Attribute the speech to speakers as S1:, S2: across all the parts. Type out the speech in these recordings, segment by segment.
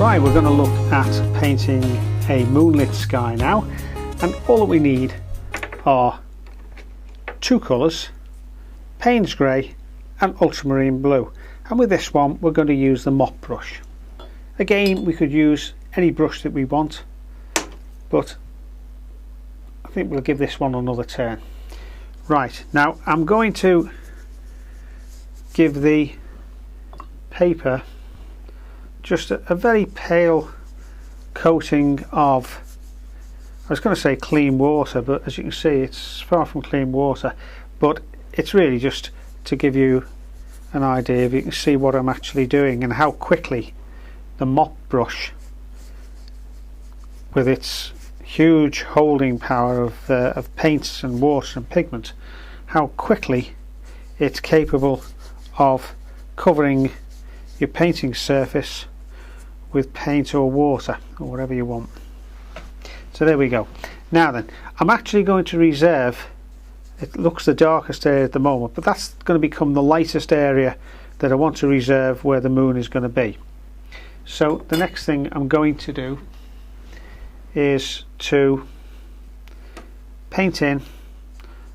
S1: Right, we're going to look at painting a moonlit sky now, and all that we need are two colours, Payne's Grey and Ultramarine Blue, and with this one we're going to use the mop brush. Again, we could use any brush that we want, but I think we'll give this one another turn. Right, now I'm going to give the paper just a very pale coating of, I was going to say clean water, but as you can see it's far from clean water, but it's really just to give you an idea if you can see what I'm actually doing and how quickly the mop brush, with its huge holding power of paints and water and pigment, how quickly it's capable of covering your painting surface with paint or water or whatever you want. So there we go. Now then, I'm actually going to reserve, it looks the darkest area at the moment, but that's going to become the lightest area that I want to reserve where the moon is going to be. So the next thing I'm going to do is to paint in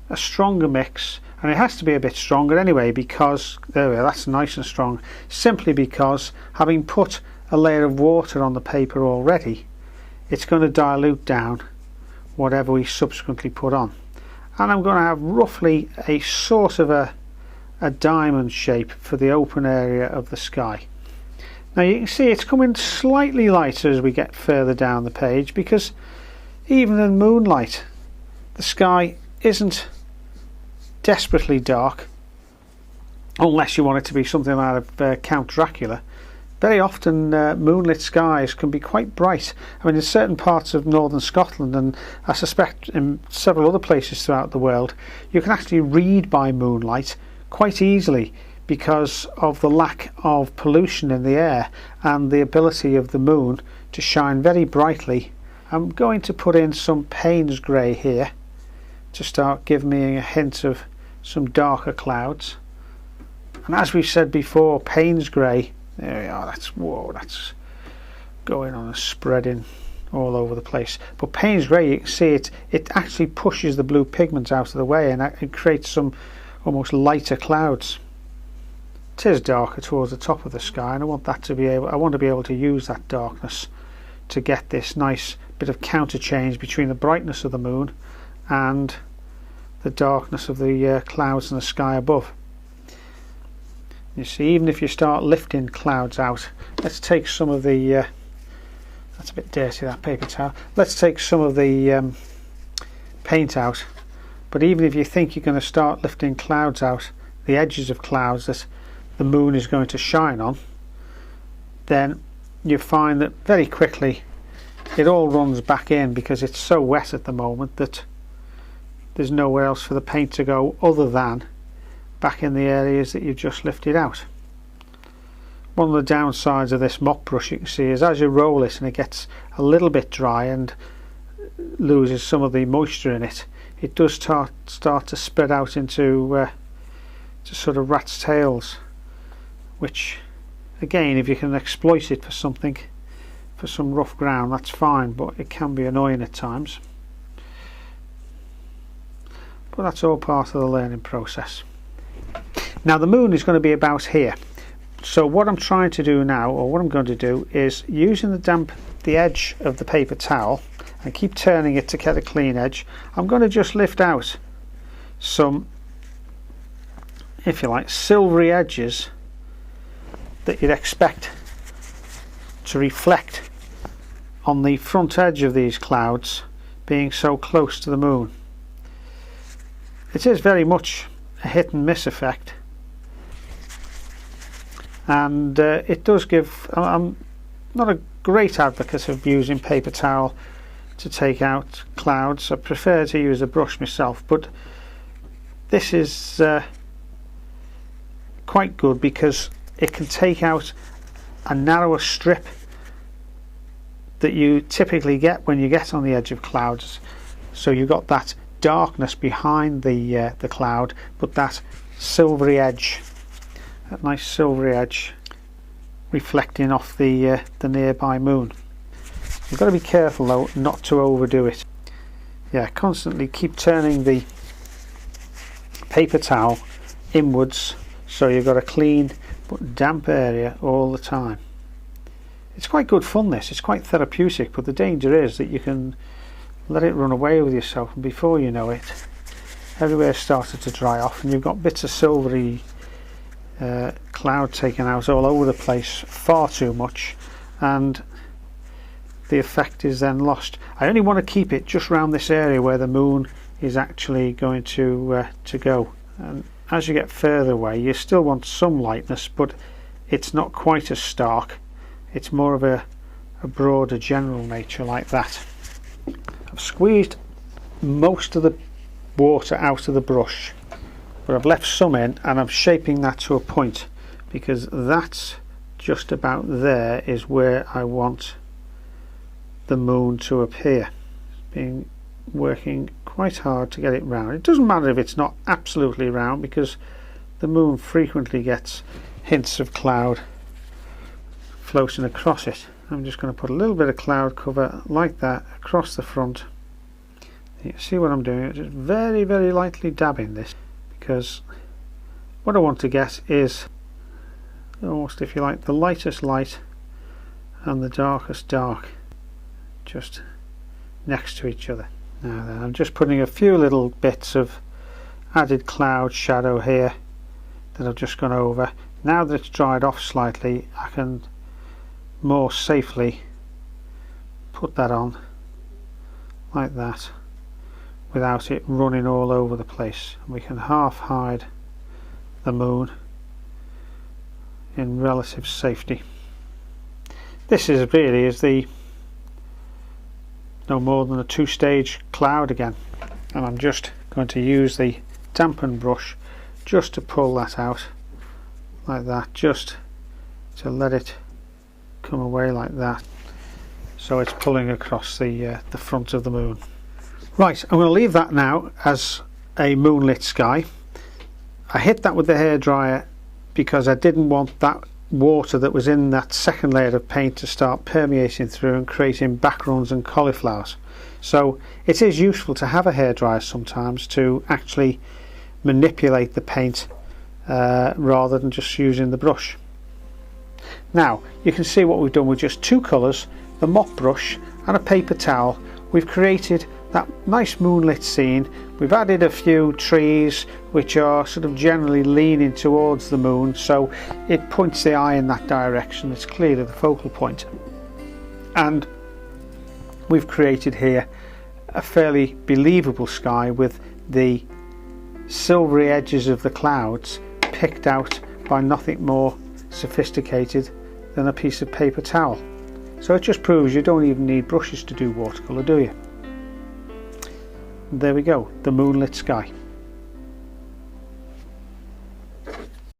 S1: a stronger mix, and it has to be a bit stronger anyway, because there we are, that's nice and strong, simply because having put a layer of water on the paper already, it's going to dilute down whatever we subsequently put on, and I'm going to have roughly a sort of a diamond shape for the open area of the sky. Now you can see it's coming slightly lighter as we get further down the page, because even in moonlight the sky isn't desperately dark, unless you want it to be something out of Count Dracula. Very often moonlit skies can be quite bright. I mean, in certain parts of northern Scotland, and I suspect in several other places throughout the world, you can actually read by moonlight quite easily because of the lack of pollution in the air and the ability of the moon to shine very brightly. I'm going to put in some Payne's Grey here to start giving me a hint of some darker clouds. And as we've said before, Payne's Grey, there we are, that's going on and spreading all over the place. But Payne's Grey, you can see it actually pushes the blue pigment out of the way, and it creates some almost lighter clouds. It is darker towards the top of the sky, and I want to be able to use that darkness to get this nice bit of counter change between the brightness of the moon and the darkness of the clouds in the sky above. You see, even if you start lifting clouds out, let's take some of the that's a bit dirty, that paper towel. Let's take some of the paint out, but even if you think you're going to start lifting clouds out, the edges of clouds that the moon is going to shine on, then you find that very quickly it all runs back in, because it's so wet at the moment that there's nowhere else for the paint to go other than back in the areas that you've just lifted out. One of the downsides of this mop brush, you can see, is as you roll it and it gets a little bit dry and loses some of the moisture in it, it does start to spread out into sort of rat's tails, which again, if you can exploit it for something, for some rough ground, that's fine, but it can be annoying at times. But that's all part of the learning process. Now the moon is going to be about here, so what I'm trying to do now, or what I'm going to do, is using the edge of the paper towel and keep turning it to get a clean edge. I'm going to just lift out some, if you like, silvery edges that you'd expect to reflect on the front edge of these clouds, being so close to the moon. It is very much a hit and miss effect, and it does give, I'm not a great advocate of using paper towel to take out clouds. I prefer to use a brush myself, but this is quite good because it can take out a narrower strip that you typically get when you get on the edge of clouds. So you've got that darkness behind the cloud, but that silvery edge, that nice silvery edge reflecting off the nearby moon. You've got to be careful though not to overdo it. Yeah, constantly keep turning the paper towel inwards so you've got a clean but damp area all the time. It's quite good fun this, it's quite therapeutic, but the danger is that you can let it run away with yourself and before you know it everywhere's started to dry off and you've got bits of silvery cloud taken out all over the place, far too much, and the effect is then lost. I only want to keep it just around this area where the moon is actually going to go, and as you get further away you still want some lightness, but it's not quite as stark, it's more of a broader general nature like that. I've squeezed most of the water out of the brush, but I've left some in and I'm shaping that to a point because that's just about there is where I want the moon to appear. Working quite hard to get it round. It doesn't matter if it's not absolutely round because the moon frequently gets hints of cloud floating across it. I'm just going to put a little bit of cloud cover like that across the front. You can see what I'm doing, just very very lightly dabbing this because what I want to get is almost, if you like, the lightest light and the darkest dark just next to each other. Now then, I'm just putting a few little bits of added cloud shadow here that I've just gone over. Now that it's dried off slightly I can more safely put that on like that without it running all over the place. We can half hide the moon in relative safety. This is the no more than a two-stage cloud again, and I'm just going to use the dampen brush just to pull that out like that, just to let it come away like that so it's pulling across the front of the moon. Right, I'm going to leave that now as a moonlit sky. I hit that with the hairdryer because I didn't want that water that was in that second layer of paint to start permeating through and creating backgrounds and cauliflowers. So it is useful to have a hairdryer sometimes to actually manipulate the paint rather than just using the brush. Now you can see what we've done with just two colours, the mop brush and a paper towel. We've created that nice moonlit scene. We've added a few trees which are sort of generally leaning towards the moon, so it points the eye in that direction. It's clearly the focal point, and we've created here a fairly believable sky with the silvery edges of the clouds picked out by nothing more sophisticated than a piece of paper towel. So it just proves you don't even need brushes to do watercolour, do you? There we go, the moonlit sky.